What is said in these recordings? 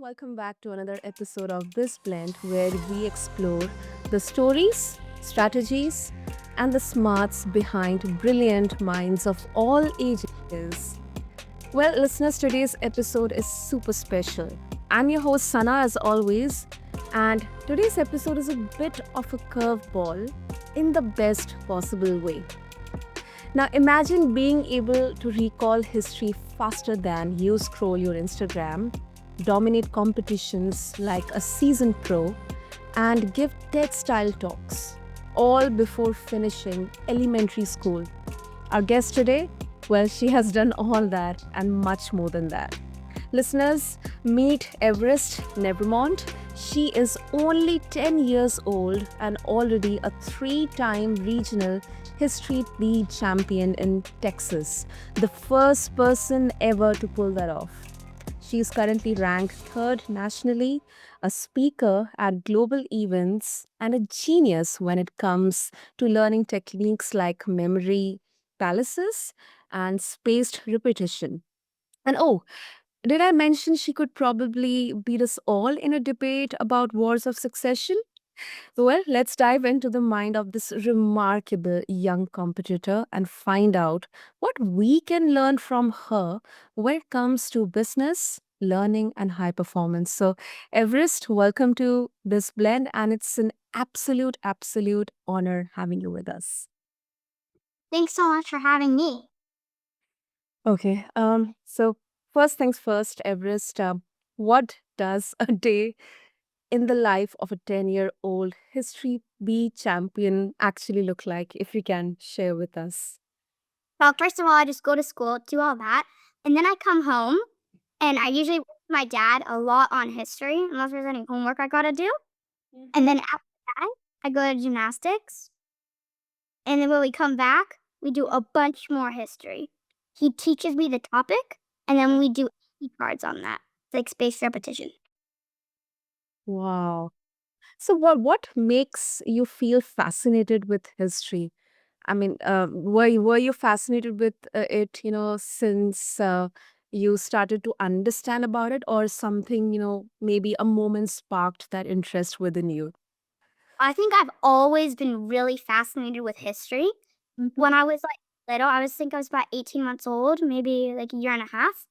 welcome back to another episode of BizBlend where we explore the stories, strategies, and the smarts behind brilliant minds of all ages. Well, listeners, today's episode is super special. I'm your host, Sana, as always, and today's episode is a bit of a curveball in the best possible way. Now, imagine being able to recall history faster than you scroll your Instagram, dominate competitions like a seasoned pro, and give TED style talks, all before finishing elementary school. Our guest today, well, she has done all that and much more than that. Listeners, meet Everest Nevraumont. She is only 10 years old and already a three-time regional history lead champion in Texas, the first person ever to pull that off. She is currently ranked third nationally, a speaker at global events, and a genius when it comes to learning techniques like memory palaces and spaced repetition. And oh, did I mention she could probably beat us all in a debate about wars of succession? Well, let's dive into the mind of this remarkable young competitor and find out what we can learn from her when it comes to business, learning, and high performance. So, Everest, welcome to this blend, and it's an absolute honor having you with us. Thanks so much for having me. Okay, so first things first, Everest, what does a day in the life of a 10-year-old history B champion actually look like, if you can share with us? Well, first of all, I just go to school, do all that, and then I come home, and I usually work with my dad a lot on history, unless there's any homework I gotta do. And then after that, I go to gymnastics, and then when we come back, we do a bunch more history. He teaches me the topic, and then we do cards on that, like spaced repetition. Wow. So what makes you feel fascinated with history? I mean, were you fascinated with it, since you started to understand about it, or something, maybe a moment sparked that interest within you? I think I've always been really fascinated with history. When I was, like, little, I was about 18 months old, maybe, like, a year and a half,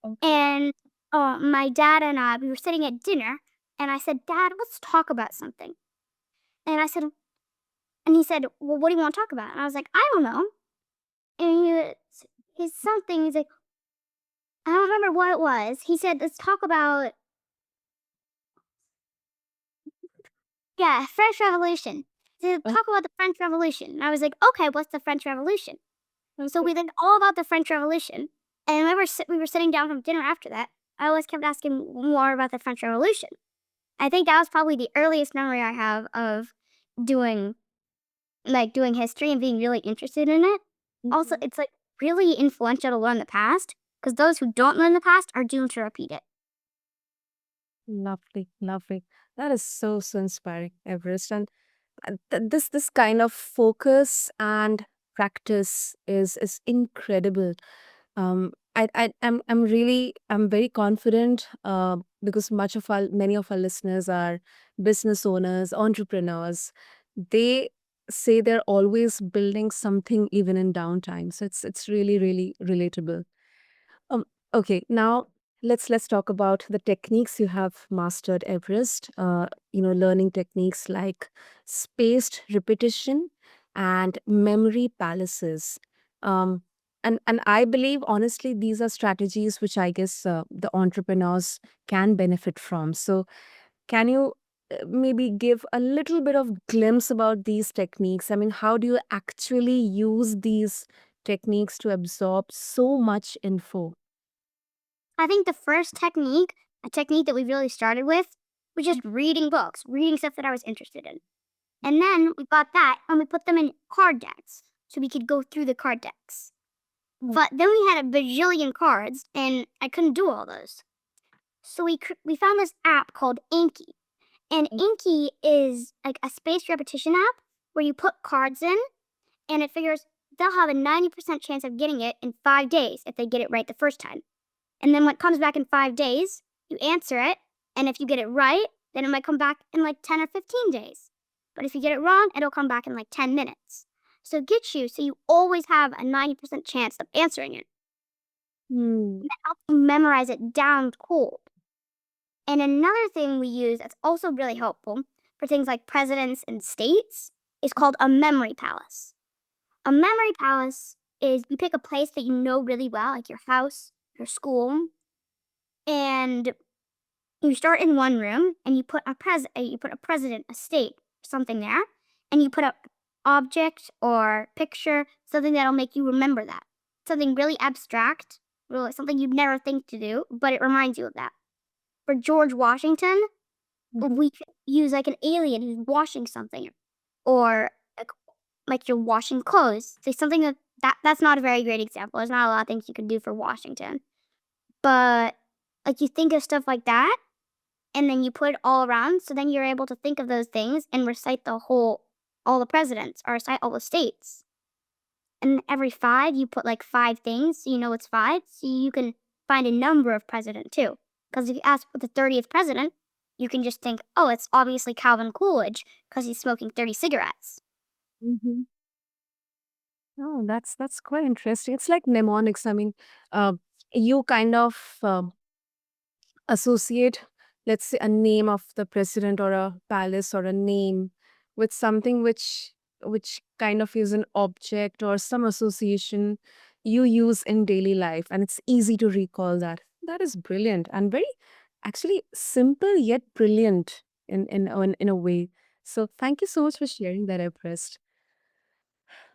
Okay. and, my dad and I, we were sitting at dinner, and I said, "Dad, let's talk about something." And I said and he said, "Well, what do you wanna talk about?" And I was like, "I don't know." And he's something, he's like I don't remember what it was. He said, "Let's talk about" yeah, French Revolution. He said, Uh, "Talk about the French Revolution." And I was like, "Okay, what's the French Revolution?" So okay. we learned all about the French Revolution, and whenever we were sitting down from dinner after that, I always kept asking more about the French Revolution. I think that was probably the earliest memory I have of doing doing history and being really interested in it. Also, Mhm. it's like really influential to learn the past because those who don't learn the past are doomed to repeat it. Lovely, lovely. That is so inspiring, Everest. And this kind of focus and practice is incredible. I'm very confident because many of our listeners are business owners, entrepreneurs. They say they're always building something even in downtime. So it's really relatable. Um, okay, now let's talk about the techniques you have mastered, Everest. Learning techniques like spaced repetition and memory palaces. Um, and I believe honestly these are strategies which I guess the entrepreneurs can benefit from. So can you maybe give a little bit of glimpse about these techniques? I mean, how do you actually use these techniques to absorb so much info? I think the first technique, a technique that we really started with, was just reading books, reading stuff that I was interested in. And then we got that and we put them in card decks so we could go through the card decks. But then we had a bajillion cards and I couldn't do all those. So we found this app called Inky. And Inky is like a spaced repetition app where you put cards in and it figures they'll have a 90% chance of getting it in 5 days if they get it right the first time. And then when it comes back in 5 days, you answer it And if you get it right, then it might come back in like 10 or 15 days. But if you get it wrong, it'll come back in like 10 minutes. So it gets you so you always have a 90% chance of answering it. Hmm. And that helps you memorize it down cold. And another thing we use that's also really helpful for things like presidents and states is called a memory palace. A memory palace is you pick a place that you know really well, like your house, your school, and you start in one room and you put a president, a state, something there, and you put a object or picture, something that'll make you remember that. Something really abstract, really something you'd never think to do, but it reminds you of that. For George Washington, we could use like an alien who's washing something, or like you're washing clothes. Say something that's not a very great example. There's not a lot of things you can do for Washington, but like you think of stuff like that, and then you put it all around. So then you're able to think of those things and recite all the presidents, or recite all the states. And every five, you put like five things, so you know it's five, so you can find a number of president too. Because if you ask for the 30th president, you can just think, oh, it's obviously Calvin Coolidge because he's smoking 30 cigarettes. Mhm. Oh, that's quite interesting. It's like mnemonics. I mean, uh, you kind of associate, let's say, a name of the president or a palace or a name with something which kind of is an object or some association you use in daily life, and it's easy to recall that. That is brilliant and very actually simple yet brilliant in a way. So thank you so much for sharing that, Everest.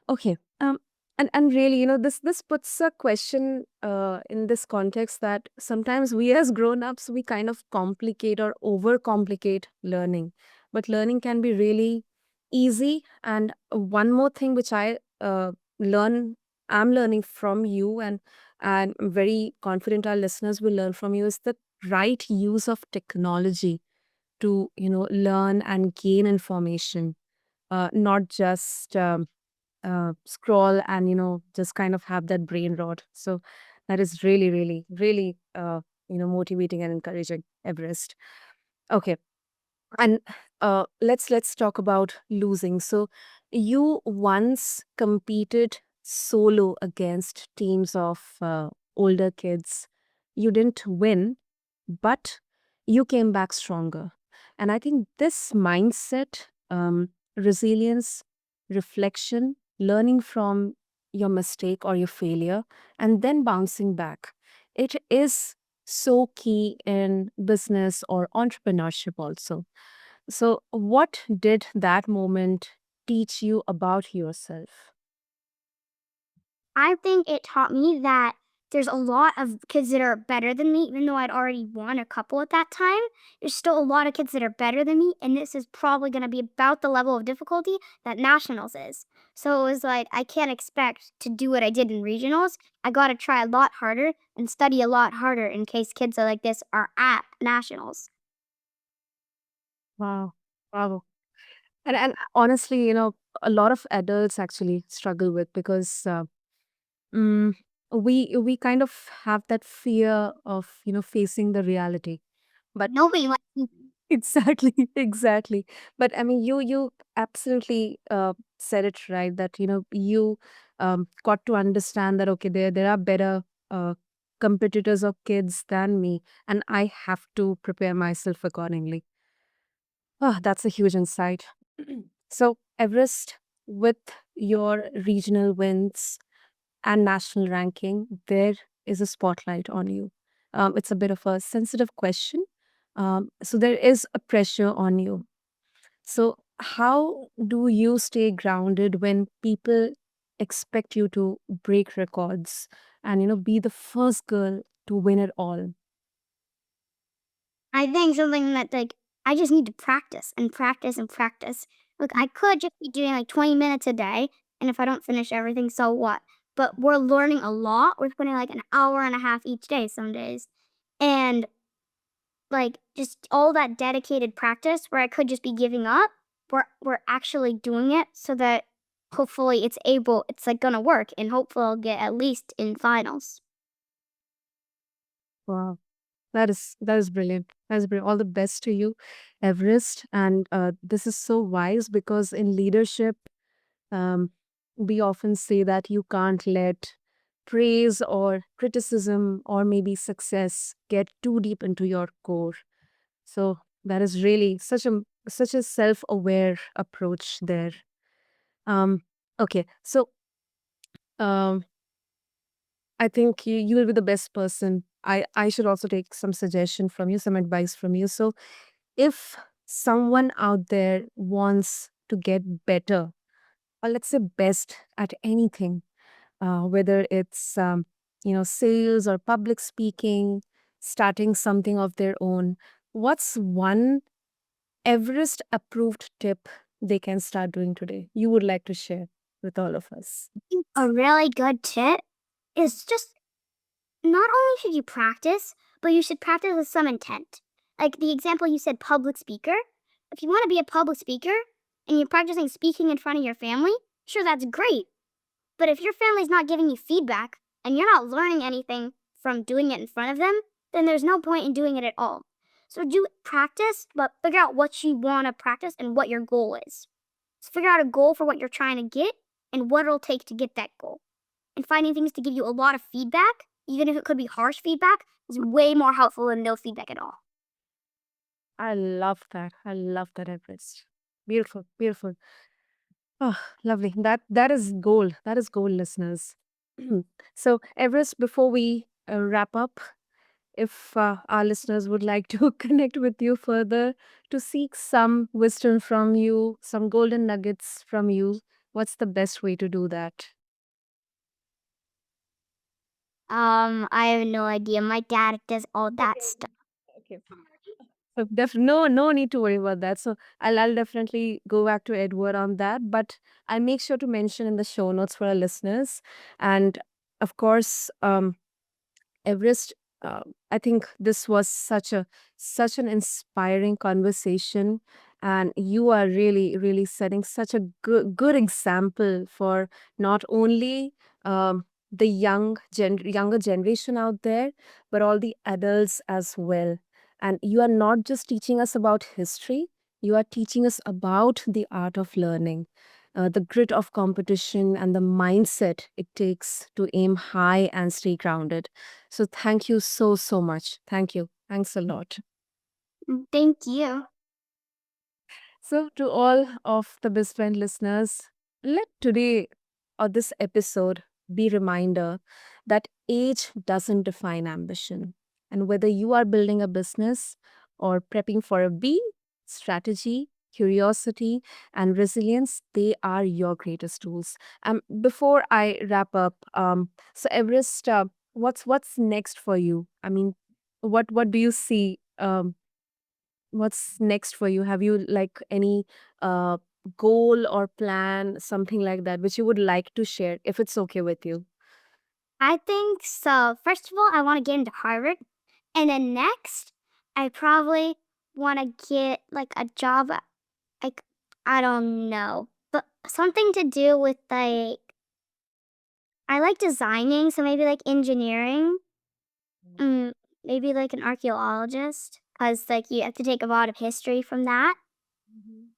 Okay. And really, this puts a question in this context that sometimes we as grown-ups, we kind of complicate or overcomplicate learning. But learning can be really easy. And one more thing which learn, I'm learning from you, and I'm very confident our listeners will learn from you, is the right use of technology to, learn and gain information, not just scroll and just kind of have that brain rot. So that is really really really motivating and encouraging, Everest. Okay. And let's talk about losing. So you once competed solo against teams of older kids. You didn't win, but you came back stronger. And I think this mindset, resilience, reflection, learning from your mistake or your failure, and then bouncing back, it is so key in business or entrepreneurship also. So, what did that moment teach you about yourself? I think it taught me that there's a lot of kids that are better than me, even though I'd already won a couple at that time. There's still a lot of kids that are better than me, and this is probably going to be about the level of difficulty that nationals is. So it was like, I can't expect to do what I did in regionals. I got to try a lot harder and study a lot harder in case kids are like this are at nationals. Wow. Wow. And honestly, a lot of adults actually struggle with because mm, we kind of have that fear of facing the reality. But Nobody likes me. exactly, exactly. But I mean, you absolutely said it right that you got to understand that okay, there are better competitors or kids than me, and I have to prepare myself accordingly. Ah, that's a huge insight. So, Everest, with your regional wins and national ranking, there is a spotlight on you. It's a bit of a sensitive question. So, there is a pressure on you. So, how do you stay grounded when people expect you to break records and, be the first girl to win it all? I think something that like I just need to practice and practice and practice. Look, I could just be doing like 20 minutes a day, and if I don't finish everything, so what? But we're learning a lot. We're spending like an hour and a half each day some days. And like just all that dedicated practice where I could just be giving up, we're actually doing it so that hopefully it's like gonna work and hopefully I'll get at least in finals. Wow. That is brilliant. That is brilliant. All the best to you, Everest. And this is so wise because in leadership, um, we often say that you can't let praise or criticism or maybe success get too deep into your core. So that is really such a self-aware approach there. Um, okay, so um, I think you will be the best person. I should also take some suggestion from you, some advice from you. So if someone out there wants to get better, or let's say best at anything, whether it's sales or public speaking, starting something of their own, what's one Everest approved tip they can start doing today you would like to share with all of us? A really good tip is just not only should you practice, but you should practice with some intent. Like the example you said, public speaker. If you want to be a public speaker and you're practicing speaking in front of your family, sure, that's great. But if your family's not giving you feedback and you're not learning anything from doing it in front of them, then there's no point in doing it at all. So do practice, but figure out what you want to practice and what your goal is. So figure out a goal for what you're trying to get and what it'll take to get that goal. And finding things to give you a lot of feedback, even if it could be harsh feedback, is way more helpful than no feedback at all. I love that. I love that, Everest. Beautiful, beautiful. Oh, lovely. That is gold. That is gold, listeners. So, Everest, before we wrap up, if our listeners would like to connect with you further to seek some wisdom from you, some golden nuggets from you, what's the best way to do that? I have no idea. My dad does all that Okay. stuff. Okay. So no need to worry about that. So I'll definitely go back to Edward on that, but I'll make sure to mention in the show notes for our listeners. And of course, Everest, uh, I think this was such an inspiring conversation, and you are really setting such a good example for not only the younger generation out there, but all the adults as well. And you are not just teaching us about history; you are teaching us about the art of learning, the grit of competition, and the mindset it takes to aim high and stay grounded. So thank you so much. Thank you. Thanks a lot. Thank you. So to all of the BizBlend listeners, let today or this episode be reminder that age doesn't define ambition. And whether you are building a business or prepping for a B, strategy, curiosity, and resilience, they are your greatest tools. Before I wrap up, so Everest, what's next for you? I mean, what do you see? What's next for you? Have you like any uh goal or plan, something like that, which you would like to share, if it's okay with you? I think so. First of all, I want to get into Harvard. And then next, I probably want to get like a job, like, I don't know, but something to do with like, I like designing, so maybe like engineering, mm, maybe like an archaeologist, because like you have to take a lot of history from that. Mhm.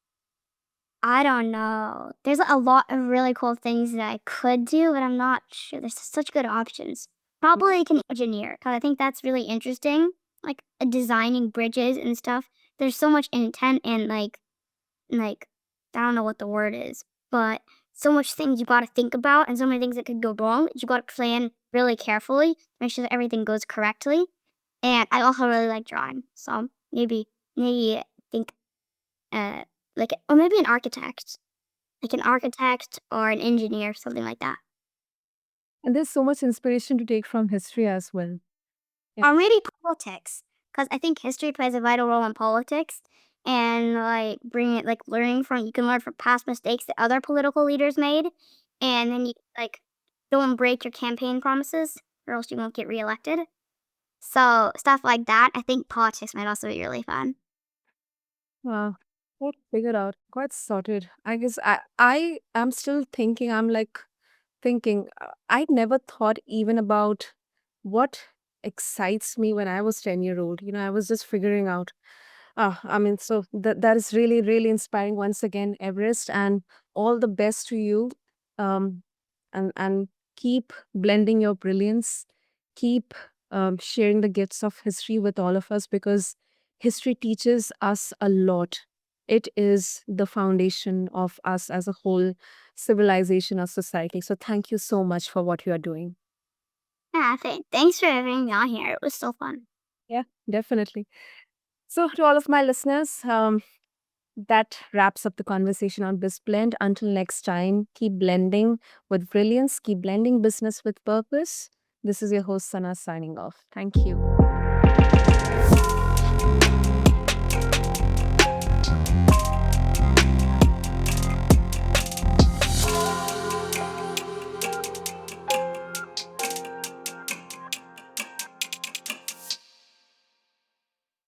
I don't know. There's a lot of really cool things that I could do, but I'm not sure. There's such good options. Probably like an engineer, because I think that's really interesting. Like designing bridges and stuff. There's so much intent and like I don't know what the word is, but so much things you got to think about, and so many things that could go wrong. You got to plan really carefully, to make sure that everything goes correctly. And I also really like drawing, so maybe I think uh like or maybe an architect, like an architect or an engineer, something like that. And there's so much inspiration to take from history as well. Yeah. Or maybe politics, because I think history plays a vital role in politics. And like bring it like learning from you can learn from past mistakes that other political leaders made, and then you like don't break your campaign promises, or else you won't get reelected. So stuff like that. I think politics might also be really fun. Wow. Quite figured out, quite sorted. I guess I am still thinking. I'm like thinking, I never thought even about what excites me when I was 10-year old. I was just figuring out. I mean, so that is really, really inspiring once again, Everest, and all the best to you. Um, and keep blending your brilliance, keep sharing the gifts of history with all of us, because history teaches us a lot. It is the foundation of us as a whole civilization or society. So thank you so much for what you are doing. Yeah, thanks for having me on here. It was so fun. Yeah, definitely. So to all of my listeners, that wraps up the conversation on BizBlend. Until next time, keep blending with brilliance, keep blending business with purpose. This is your host, Sana, signing off. Thank you.